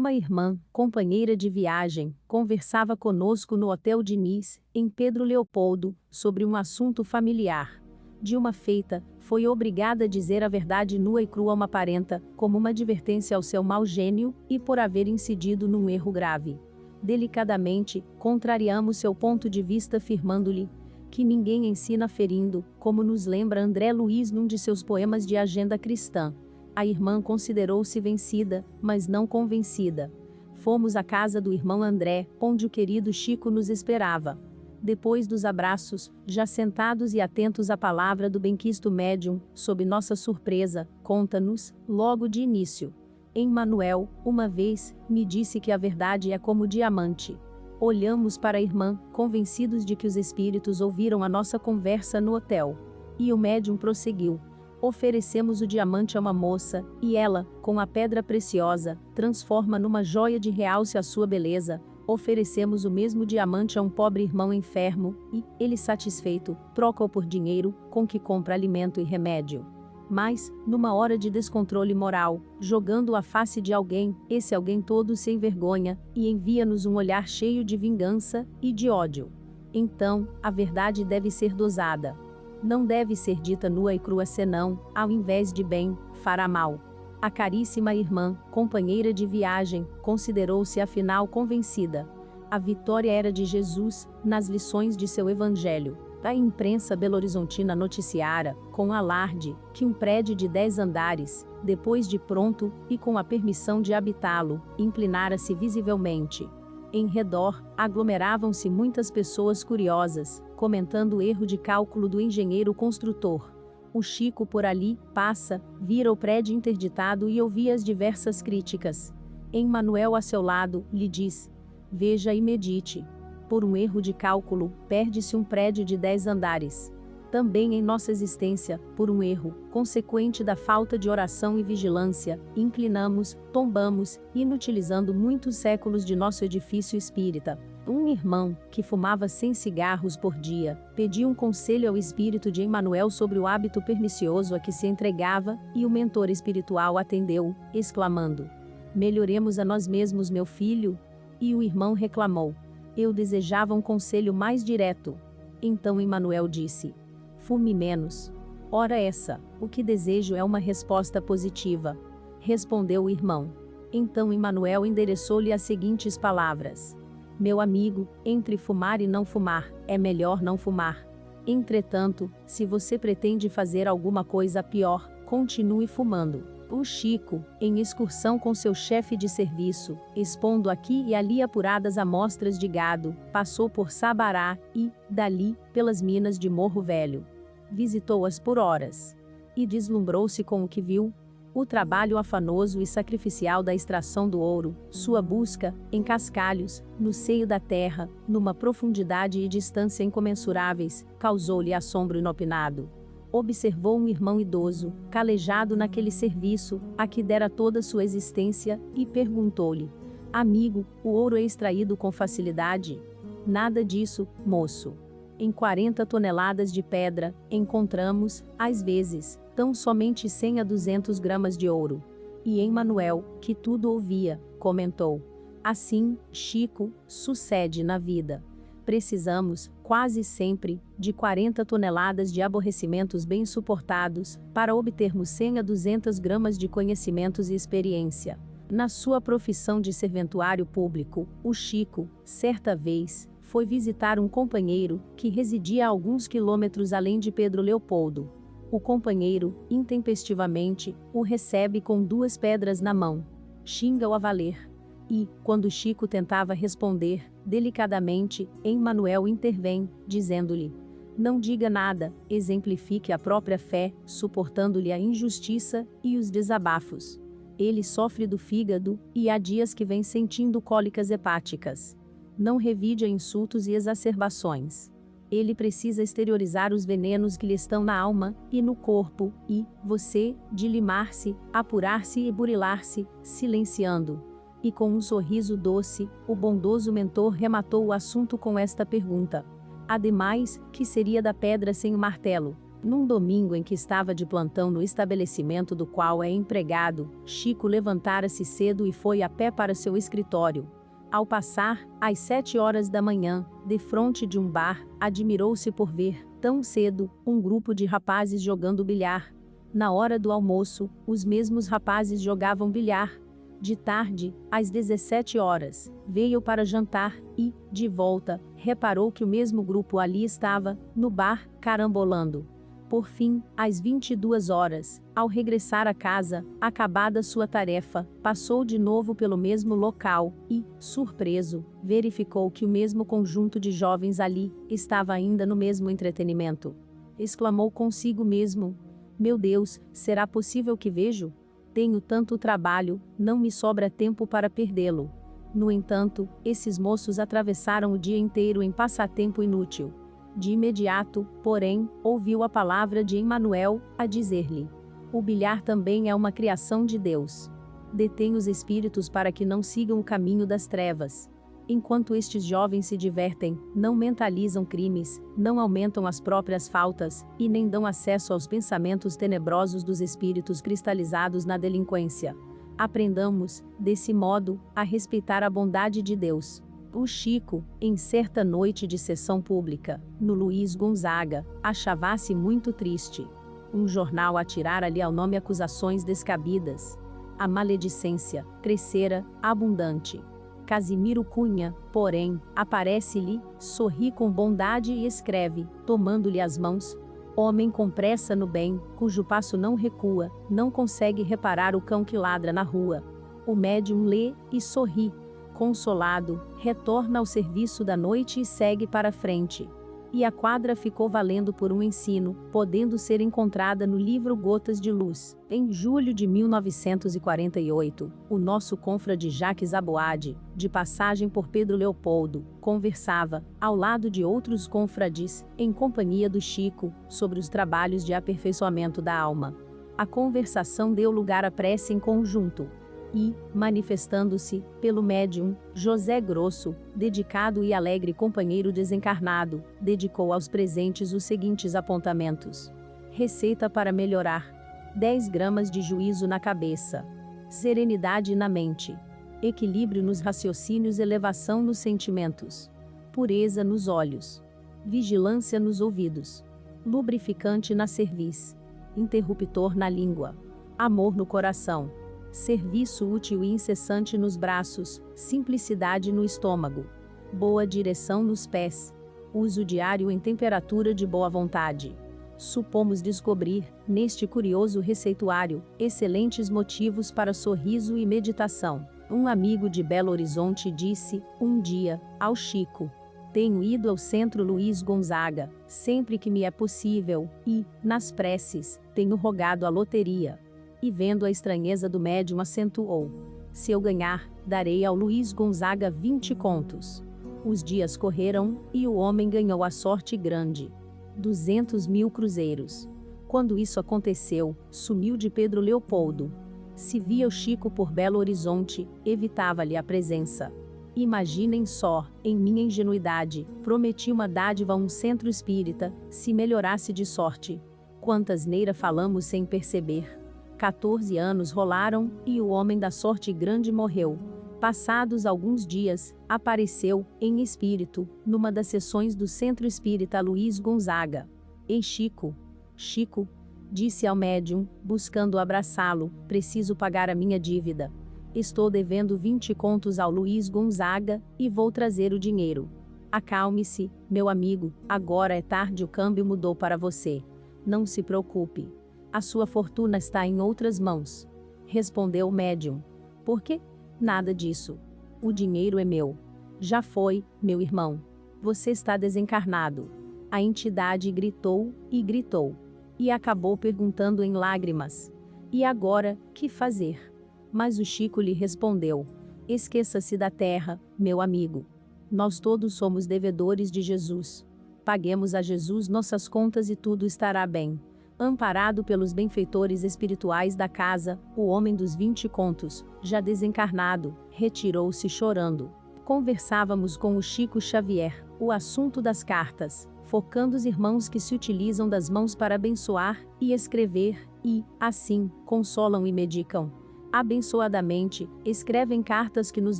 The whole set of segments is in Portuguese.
Uma irmã, companheira de viagem, conversava conosco no Hotel Diniz, em Pedro Leopoldo, sobre um assunto familiar. De uma feita, foi obrigada a dizer a verdade nua e crua a uma parenta, como uma advertência ao seu mau gênio, e por haver incidido num erro grave. Delicadamente, contrariamos seu ponto de vista afirmando-lhe que ninguém ensina ferindo, como nos lembra André Luiz num de seus poemas de agenda cristã. A irmã considerou-se vencida, mas não convencida. Fomos à casa do irmão André, onde o querido Chico nos esperava. Depois dos abraços, já sentados e atentos à palavra do benquisto médium, sob nossa surpresa, conta-nos, logo de início. Emmanuel, uma vez, me disse que a verdade é como diamante. Olhamos para a irmã, convencidos de que os espíritos ouviram a nossa conversa no hotel. E o médium prosseguiu. Oferecemos o diamante a uma moça, e ela, com a pedra preciosa, transforma numa joia de realce a sua beleza. Oferecemos o mesmo diamante a um pobre irmão enfermo, e, ele satisfeito, troca-o por dinheiro, com que compra alimento e remédio. Mas, numa hora de descontrole moral, jogando à face de alguém, esse alguém todo se envergonha, e envia-nos um olhar cheio de vingança e de ódio. Então, a verdade deve ser dosada. Não deve ser dita nua e crua senão, ao invés de bem, fará mal. A caríssima irmã, companheira de viagem, considerou-se afinal convencida. A vitória era de Jesus, nas lições de seu evangelho. A imprensa belo-horizontina noticiara, com alarde, que um prédio de 10 andares, depois de pronto, e com a permissão de habitá-lo, inclinara-se visivelmente. Em redor, aglomeravam-se muitas pessoas curiosas, comentando o erro de cálculo do engenheiro construtor. O Chico por ali, passa, vira o prédio interditado e ouvia as diversas críticas. Emmanuel a seu lado, lhe diz: veja e medite. Por um erro de cálculo, perde-se um prédio de 10 andares. Também em nossa existência, por um erro, consequente da falta de oração e vigilância, inclinamos, tombamos, inutilizando muitos séculos de nosso edifício espírita. Um irmão, que fumava 100 cigarros por dia, pediu um conselho ao espírito de Emmanuel sobre o hábito pernicioso a que se entregava, e o mentor espiritual atendeu, exclamando: melhoremos a nós mesmos, meu filho. E o irmão reclamou: eu desejava um conselho mais direto. Então Emmanuel disse: fume menos. Ora essa, o que desejo é uma resposta positiva. Respondeu o irmão. Então Emmanuel endereçou-lhe as seguintes palavras: meu amigo, entre fumar e não fumar, é melhor não fumar. Entretanto, se você pretende fazer alguma coisa pior, continue fumando. O Chico, em excursão com seu chefe de serviço, expondo aqui e ali apuradas amostras de gado, passou por Sabará e, dali, pelas minas de Morro Velho. Visitou-as por horas. E deslumbrou-se com o que viu. O trabalho afanoso e sacrificial da extração do ouro, sua busca, em cascalhos, no seio da terra, numa profundidade e distância incomensuráveis, causou-lhe assombro inopinado. Observou um irmão idoso, calejado naquele serviço, a que dera toda sua existência, e perguntou-lhe: amigo, o ouro é extraído com facilidade? Nada disso, moço. Em 40 toneladas de pedra, encontramos, às vezes, tão somente 100 a 200 gramas de ouro. E Emmanuel, que tudo ouvia, comentou: assim, Chico, sucede na vida. Precisamos, quase sempre, de 40 toneladas de aborrecimentos bem suportados, para obtermos 100 a 200 gramas de conhecimentos e experiência. Na sua profissão de serventuário público, o Chico, certa vez, foi visitar um companheiro, que residia a alguns quilômetros além de Pedro Leopoldo. O companheiro, intempestivamente, o recebe com 2 pedras na mão. Xinga-o a valer. E, quando Chico tentava responder, delicadamente, Emmanuel intervém, dizendo-lhe: não diga nada, exemplifique a própria fé, suportando-lhe a injustiça e os desabafos. Ele sofre do fígado, e há dias que vem sentindo cólicas hepáticas. Não revide a insultos e exacerbações. Ele precisa exteriorizar os venenos que lhe estão na alma e no corpo, e, você, dilimar-se, apurar-se e burilar-se, silenciando. E com um sorriso doce, o bondoso mentor rematou o assunto com esta pergunta: ademais, que seria da pedra sem o martelo? Num domingo em que estava de plantão no estabelecimento do qual é empregado, Chico levantara-se cedo e foi a pé para seu escritório. Ao passar, às 7 horas da manhã, defronte de um bar, admirou-se por ver, tão cedo, um grupo de rapazes jogando bilhar. Na hora do almoço, os mesmos rapazes jogavam bilhar. De tarde, às 17 horas, veio para jantar e, de volta, reparou que o mesmo grupo ali estava, no bar, carambolando. Por fim, às 22 horas, ao regressar a casa, acabada sua tarefa, passou de novo pelo mesmo local e, surpreso, verificou que o mesmo conjunto de jovens ali estava ainda no mesmo entretenimento. Exclamou consigo mesmo: meu Deus, será possível que vejo? Tenho tanto trabalho, não me sobra tempo para perdê-lo. No entanto, esses moços atravessaram o dia inteiro em passatempo inútil. De imediato, porém, ouviu a palavra de Emmanuel, a dizer-lhe: o bilhar também é uma criação de Deus. Detém os espíritos para que não sigam o caminho das trevas. Enquanto estes jovens se divertem, não mentalizam crimes, não aumentam as próprias faltas, e nem dão acesso aos pensamentos tenebrosos dos espíritos cristalizados na delinquência. Aprendamos, desse modo, a respeitar a bondade de Deus. O Chico, em certa noite de sessão pública, no Luiz Gonzaga, achava-se muito triste. Um jornal atirara-lhe ao nome acusações descabidas. A maledicência crescera, abundante. Casimiro Cunha, porém, aparece-lhe, sorri com bondade e escreve, tomando-lhe as mãos: homem com pressa no bem, cujo passo não recua, não consegue reparar o cão que ladra na rua. O médium lê e sorri. Consolado, retorna ao serviço da noite e segue para frente. E a quadra ficou valendo por um ensino, podendo ser encontrada no livro Gotas de Luz. Em julho de 1948, o nosso confrade Jacques Aboade, de passagem por Pedro Leopoldo, conversava, ao lado de outros confrades, em companhia do Chico, sobre os trabalhos de aperfeiçoamento da alma. A conversação deu lugar à prece em conjunto. E, manifestando-se, pelo médium, José Grosso, dedicado e alegre companheiro desencarnado, dedicou aos presentes os seguintes apontamentos: receita para melhorar: 10 gramas de juízo na cabeça, serenidade na mente, equilíbrio nos raciocínios, elevação nos sentimentos, pureza nos olhos, vigilância nos ouvidos, lubrificante na cerviz, interruptor na língua, amor no coração, serviço útil e incessante nos braços, simplicidade no estômago, boa direção nos pés, uso diário em temperatura de boa vontade. Supomos descobrir, neste curioso receituário, excelentes motivos para sorriso e meditação. Um amigo de Belo Horizonte disse, um dia, ao Chico: tenho ido ao Centro Luiz Gonzaga, sempre que me é possível, e, nas preces, tenho rogado a loteria. E vendo a estranheza do médium acentuou: se eu ganhar, darei ao Luiz Gonzaga 20 contos. Os dias correram, e o homem ganhou a sorte grande: 200.000 cruzeiros. Quando isso aconteceu, sumiu de Pedro Leopoldo. Se via o Chico por Belo Horizonte, evitava-lhe a presença. Imaginem só, em minha ingenuidade, prometi uma dádiva a um centro espírita, se melhorasse de sorte. Quanta asneira falamos sem perceber. 14 anos rolaram, e o homem da sorte grande morreu. Passados alguns dias, apareceu, em espírito, numa das sessões do Centro Espírita Luiz Gonzaga. Ei Chico! Chico! Disse ao médium, buscando abraçá-lo, preciso pagar a minha dívida. Estou devendo 20 contos ao Luiz Gonzaga, e vou trazer o dinheiro. Acalme-se, meu amigo, agora é tarde, o câmbio mudou para você. Não se preocupe. A sua fortuna está em outras mãos. Respondeu o médium. Por quê? Nada disso. O dinheiro é meu. Já foi, meu irmão. Você está desencarnado. A entidade gritou, e gritou. E acabou perguntando em lágrimas: e agora, que fazer? Mas o Chico lhe respondeu: esqueça-se da terra, meu amigo. Nós todos somos devedores de Jesus. Paguemos a Jesus nossas contas e tudo estará bem. Amparado pelos benfeitores espirituais da casa, o homem dos 20 contos, já desencarnado, retirou-se chorando. Conversávamos com o Chico Xavier. O assunto das cartas focando os irmãos que se utilizam das mãos para abençoar e escrever, e, assim, consolam e medicam abençoadamente, escrevem cartas que nos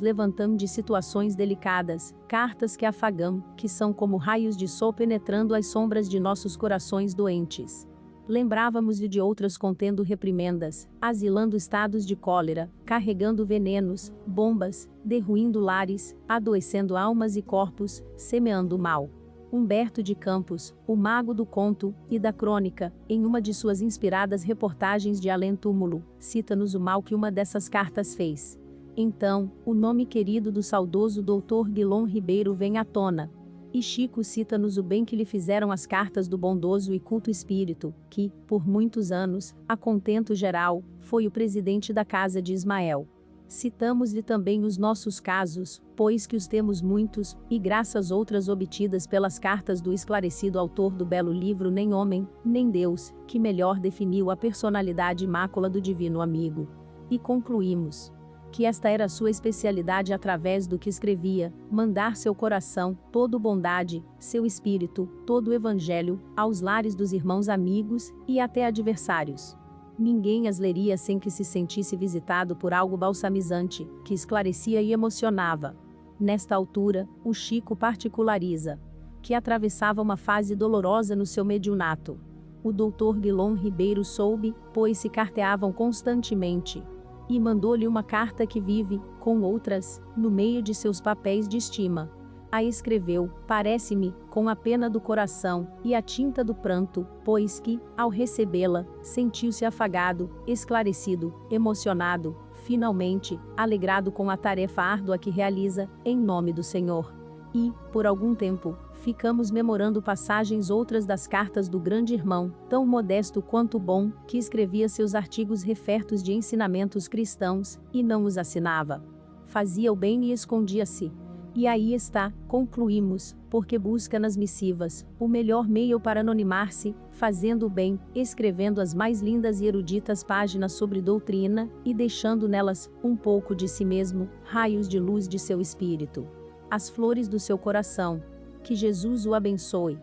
levantam de situações delicadas, cartas que afagam, que são como raios de sol penetrando as sombras de nossos corações doentes. Lembrávamos-lhe de outras contendo reprimendas, asilando estados de cólera, carregando venenos, bombas, derruindo lares, adoecendo almas e corpos, semeando o mal. Humberto de Campos, o mago do conto e da crônica, em uma de suas inspiradas reportagens de Além-Túmulo, cita-nos o mal que uma dessas cartas fez. Então, o nome querido do saudoso Dr. Guilom Ribeiro vem à tona. E Chico cita-nos o bem que lhe fizeram as cartas do bondoso e culto espírito, que, por muitos anos, a contento geral, foi o presidente da casa de Ismael. Citamos-lhe também os nossos casos, pois que os temos muitos, e graças outras obtidas pelas cartas do esclarecido autor do belo livro Nem Homem, Nem Deus, que melhor definiu a personalidade imácula do divino amigo. E concluímos que esta era sua especialidade através do que escrevia, mandar seu coração, todo bondade, seu espírito, todo o evangelho, aos lares dos irmãos amigos, e até adversários. Ninguém as leria sem que se sentisse visitado por algo balsamizante, que esclarecia e emocionava. Nesta altura, o Chico particulariza que atravessava uma fase dolorosa no seu mediunato. O Dr. Guilom Ribeiro soube, pois se carteavam constantemente. E mandou-lhe uma carta que vive, com outras, no meio de seus papéis de estima. A escreveu, parece-me, com a pena do coração e a tinta do pranto, pois que, ao recebê-la, sentiu-se afagado, esclarecido, emocionado, finalmente, alegrado com a tarefa árdua que realiza, em nome do Senhor. E, por algum tempo, ficamos memorando passagens outras das cartas do grande irmão, tão modesto quanto bom, que escrevia seus artigos refertos de ensinamentos cristãos, e não os assinava. Fazia o bem e escondia-se. E aí está, concluímos, porque busca nas missivas o melhor meio para anonimar-se, fazendo o bem, escrevendo as mais lindas e eruditas páginas sobre doutrina, e deixando nelas um pouco de si mesmo, raios de luz de seu espírito. As flores do seu coração. Que Jesus o abençoe.